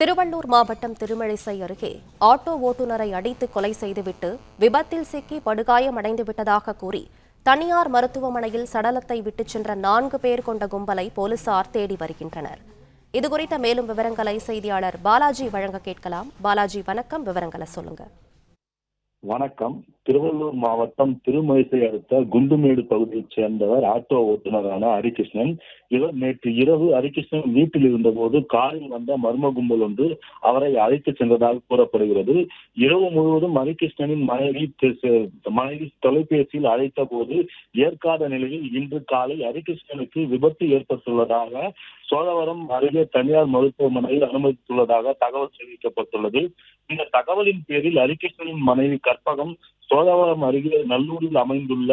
திருவள்ளூர் மாவட்டம் திருமழிசை அருகே ஆட்டோ ஓட்டுநரை அடித்து கொலை செய்துவிட்டு விபத்தில் சிக்கி படுகாயமடைந்து விட்டதாக கூறி தனியார் மருத்துவமனையில் சடலத்தை விட்டுச் சென்ற 4 பேர் கொண்ட கும்பலை போலீசார் தேடி வருகின்றனர். இதுகுறித்த மேலும் விவரங்களை செய்தியாளர் பாலாஜி வழங்க கேட்கலாம். பாலாஜி, வணக்கம். விவரங்களை சொல்லுங்க. வணக்கம். திருவள்ளூர் மாவட்டம் திருமழிசை அடுத்த குண்டுமேடு பகுதியைச் சேர்ந்தவர் ஆட்டோ ஓட்டுநரான ஹரிகிருஷ்ணன். இவர் நேற்று இரவு ஹரிகிருஷ்ணன் வீட்டில் இருந்தபோது காரில் வந்த மர்ம கும்பல் ஒன்று அவரை அழைத்து சென்றதாக கூறப்படுகிறது. இரவு முழுவதும் ஹரிகிருஷ்ணனின் மனைவி தொலைபேசியில் அழைத்த போது ஏற்காத நிலையில் இன்று காலை ஹரிகிருஷ்ணனுக்கு விபத்து ஏற்பட்டுள்ளதாக சோழவரம் அருகே தனியார் மருத்துவமனையில் அனுமதித்துள்ளதாக தகவல் தெரிவிக்கப்பட்டுள்ளது. இந்த தகவலின் பேரில் ஹரிகிருஷ்ணனின் மனைவி கற்பகம் சோழவரம் அருகே நல்லூரில் அமைந்துள்ள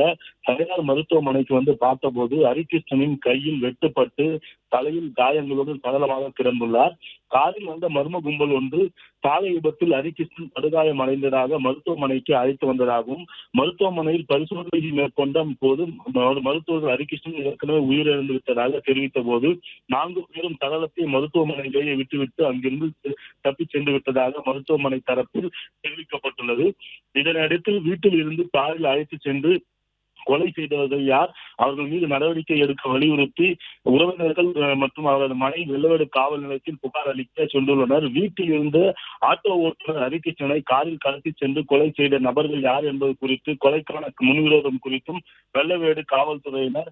தனியார் மருத்துவமனைக்கு வந்து பார்த்தபோது ஹரிகிருஷ்ணனின் கையில் வெட்டுப்பட்டு தலையில் காயங்களோடு சடலமாக கிடந்துள்ளார். காரில் வந்த மர்ம கும்பல் ஒன்று சாலை விபத்தில் ஹரிகிருஷ்ணன் படுகாயம் அடைந்ததாக மருத்துவமனைக்கு அழைத்து வந்ததாகவும் மருத்துவமனையில் பரிசோதனை மேற்கொண்ட போது மருத்துவர்கள் ஹரிகிருஷ்ணன் ஏற்கனவே உயிரிழந்து விட்டதாக தெரிவித்த போது 4 பேரும் சடலத்தை மருத்துவமனையிலேயே விட்டுவிட்டு அங்கிருந்து தப்பிச் சென்று விட்டதாக மருத்துவமனை தரப்பில் தெரிவிக்கப்பட்டுள்ளது. இதனையடுத்து வீட்டில் இருந்து காரில் அழைத்து சென்று கொலை செய்தவர்கள் யார், அவர்கள் மீது நடவடிக்கை எடுக்க வலியுறுத்தி உறவினர்கள் மற்றும் அவரது மனைவி வெள்ளவேடு காவல் நிலையத்தில் புகார் அளிக்க சென்றுள்ளனர். வீட்டில் இருந்து ஆட்டோ ஓட்டுநர் ஹரிகிருஷ்ணனை காரில் கடத்தி சென்று கொலை செய்த நபர்கள் யார் என்பது குறித்து கொலைக்கான முன்விரோதம் குறித்தும் வெள்ளவேடு காவல்துறையினர்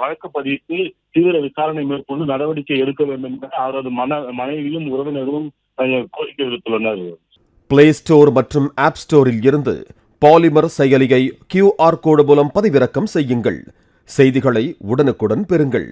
வழக்கு பதிவிட்டு தீவிர விசாரணை மேற்கொண்டு நடவடிக்கை எடுக்க வேண்டும் என அவரது மனைவியும் உறவினரும் கோரிக்கை விடுத்துள்ளனர். பிளே ஸ்டோர் மற்றும் ஆப் ஸ்டோரில் இருந்து பாலிமர் செயலியை QR கோடு மூலம் பதிவிறக்கம் செய்யுங்கள். செய்திகளை உடனுக்குடன் பெறுங்கள்.